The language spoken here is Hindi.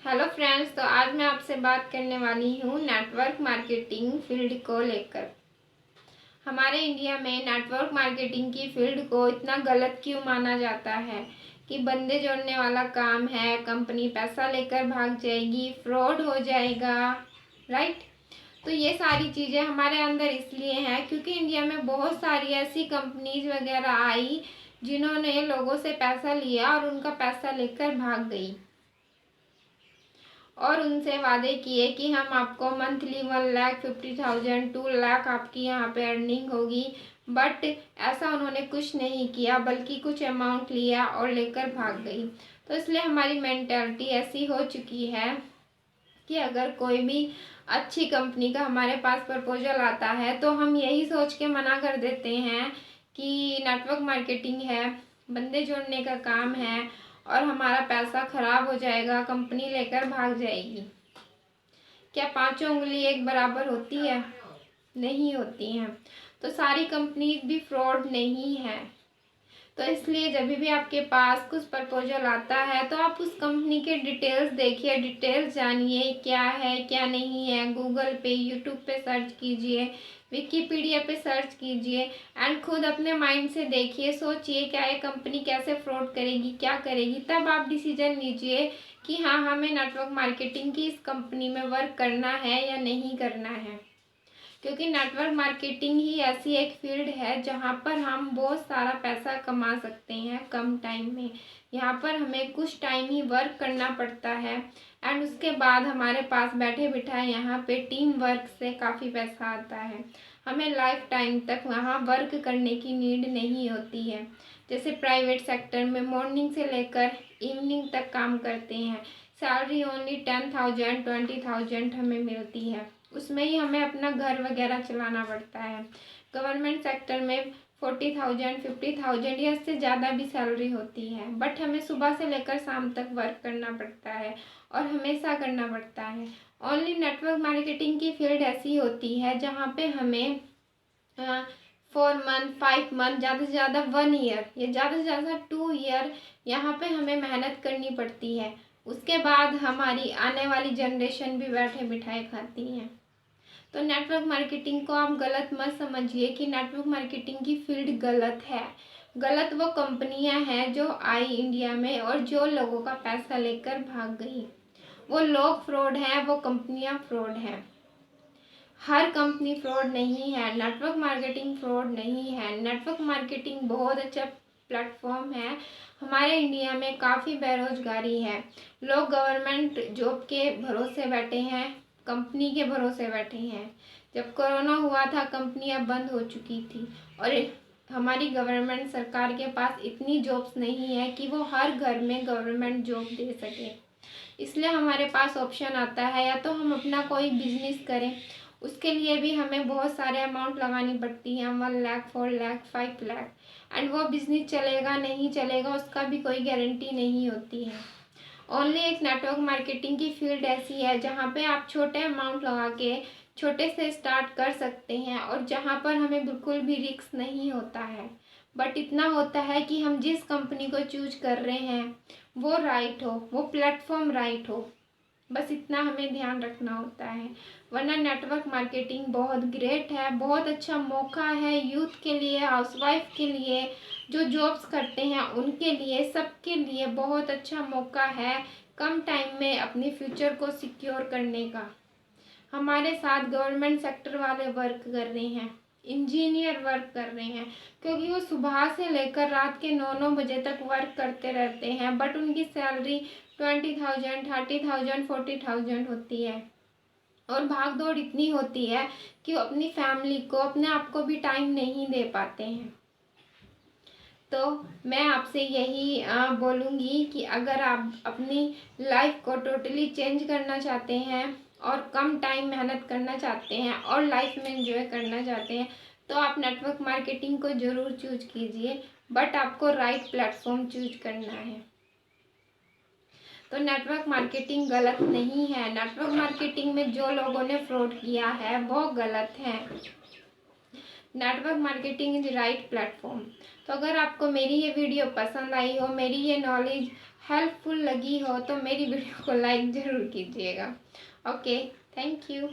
हेलो फ्रेंड्स, तो आज मैं आपसे बात करने वाली हूँ नेटवर्क मार्केटिंग फील्ड को लेकर। हमारे इंडिया में नेटवर्क मार्केटिंग की फील्ड को इतना गलत क्यों माना जाता है कि बंदे जोड़ने वाला काम है, कंपनी पैसा लेकर भाग जाएगी, फ्रॉड हो जाएगा, राइट। तो ये सारी चीज़ें हमारे अंदर इसलिए हैं क्योंकि इंडिया में बहुत सारी ऐसी कंपनीज वगैरह आई जिन्होंने लोगों से पैसा लिया और उनका पैसा लेकर भाग गई और उनसे वादे किए कि हम आपको मंथली 1,50,000 2 लाख आपकी यहाँ पे अर्निंग होगी। बट ऐसा उन्होंने कुछ नहीं किया, बल्कि कुछ अमाउंट लिया और लेकर भाग गई। तो इसलिए हमारी मेंटालिटी ऐसी हो चुकी है कि अगर कोई भी अच्छी कंपनी का हमारे पास प्रपोजल आता है तो हम यही सोच के मना कर देते हैं कि नेटवर्क मार्केटिंग है, बंदे जोड़ने का काम है और हमारा पैसा खराब हो जाएगा, कंपनी लेकर भाग जाएगी। क्या पांचों उंगली एक बराबर होती है? नहीं होती हैं। तो सारी कंपनीज भी फ्रॉड नहीं है। तो इसलिए जब भी आपके पास कुछ प्रपोजल आता है तो आप उस कंपनी के डिटेल्स देखिए, डिटेल्स जानिए क्या है क्या नहीं है। गूगल पे, यूट्यूब पे सर्च कीजिए, विकीपीडिया पे सर्च कीजिए एंड खुद अपने माइंड से देखिए, सोचिए क्या ये कंपनी कैसे फ्रॉड करेगी, क्या करेगी। तब आप डिसीजन लीजिए कि हाँ, हमें नेटवर्क मार्केटिंग की इस कंपनी में वर्क करना है या नहीं करना है। क्योंकि नेटवर्क मार्केटिंग ही ऐसी एक फील्ड है जहाँ पर हम बहुत सारा पैसा कमा सकते हैं कम टाइम में। यहाँ पर हमें कुछ टाइम ही वर्क करना पड़ता है एंड उसके बाद हमारे पास बैठे बिठाए यहाँ पे टीम वर्क से काफ़ी पैसा आता है। हमें लाइफ टाइम तक वहाँ वर्क करने की नीड नहीं होती है। जैसे प्राइवेट सेक्टर में मॉर्निंग से लेकर इवनिंग तक काम करते हैं, सैलरी ओनली 10,000 20,000 हमें मिलती है, उसमें ही हमें अपना घर वगैरह चलाना पड़ता है। गवर्नमेंट सेक्टर में 40,000 50,000 या इससे ज़्यादा भी सैलरी होती है, बट हमें सुबह से लेकर शाम तक वर्क करना पड़ता है और हमेशा करना पड़ता है। ओनली नेटवर्क मार्केटिंग की फील्ड ऐसी होती है जहाँ पे हमें 4 मंथ 5 मंथ, ज़्यादा से ज़्यादा 1 ईयर या ज़्यादा से ज़्यादा 2 ईयर यहाँ पे हमें मेहनत करनी पड़ती है। उसके बाद हमारी आने वाली जनरेशन भी बैठे बिठाए खाती है। तो नेटवर्क मार्केटिंग को आप गलत मत समझिए कि नेटवर्क मार्केटिंग की फील्ड गलत है। गलत वो कंपनियां हैं जो आई इंडिया में और जो लोगों का पैसा लेकर भाग गई। वो लोग फ्रॉड हैं, वो कंपनियां फ्रॉड हैं। हर कंपनी फ्रॉड नहीं है, नेटवर्क मार्केटिंग फ्रॉड नहीं है। नेटवर्क मार्केटिंग बहुत अच्छा प्लेटफॉर्म है। हमारे इंडिया में काफ़ी बेरोजगारी है, लोग गवर्नमेंट जॉब के भरोसे बैठे हैं, कंपनी के भरोसे बैठे हैं। जब कोरोना हुआ था कंपनियां बंद हो चुकी थी और हमारी गवर्नमेंट सरकार के पास इतनी जॉब्स नहीं है कि वो हर घर में गवर्नमेंट जॉब दे सके। इसलिए हमारे पास ऑप्शन आता है या तो हम अपना कोई बिजनेस करें, उसके लिए भी हमें बहुत सारे अमाउंट लगानी पड़ती है, 1 लाख 4 लाख 5 लाख। एंड वो बिजनेस चलेगा नहीं चलेगा उसका भी कोई गारंटी नहीं होती है। ओनली एक नेटवर्क मार्केटिंग की फील्ड ऐसी है जहाँ पे आप छोटे अमाउंट लगा के छोटे से स्टार्ट कर सकते हैं और जहाँ पर हमें बिल्कुल भी रिस्क नहीं होता है। बट इतना होता है कि हम जिस कंपनी को चूज कर रहे हैं वो राइट हो, वो प्लेटफॉर्म राइट हो, बस इतना हमें ध्यान रखना होता है। वरना नेटवर्क मार्केटिंग बहुत ग्रेट है, बहुत अच्छा मौका है यूथ के लिए, हाउसवाइफ के लिए, जो जॉब्स करते हैं उनके लिए, सबके लिए बहुत अच्छा मौका है कम टाइम में अपने फ्यूचर को सिक्योर करने का। हमारे साथ गवर्नमेंट सेक्टर वाले वर्क कर रहे हैं, इंजीनियर वर्क कर रहे हैं, क्योंकि वो सुबह से लेकर रात के 9 बजे तक वर्क करते रहते हैं, बट उनकी सैलरी 20,000 30,000 40,000 होती है। और भाग दौड़ इतनी होती है कि वो अपनी फैमिली को, अपने आप को भी टाइम नहीं दे पाते हैं। तो मैं आपसे यही बोलूँगी कि अगर आप अपनी लाइफ को टोटली चेंज करना चाहते हैं और कम टाइम मेहनत करना चाहते हैं और लाइफ में एंजॉय करना चाहते हैं तो आप नेटवर्क मार्केटिंग को ज़रूर चूज कीजिए, बट आपको राइट प्लेटफॉर्म चूज करना है। तो नेटवर्क मार्केटिंग गलत नहीं है, नेटवर्क मार्केटिंग में जो लोगों ने फ्रॉड किया है वो गलत है। Network marketing is right platform. तो अगर आपको मेरी ये वीडियो पसंद आई हो, मेरी ये नॉलेज हेल्पफुल लगी हो, तो मेरी वीडियो को लाइक ज़रूर कीजिएगा। Okay, thank you.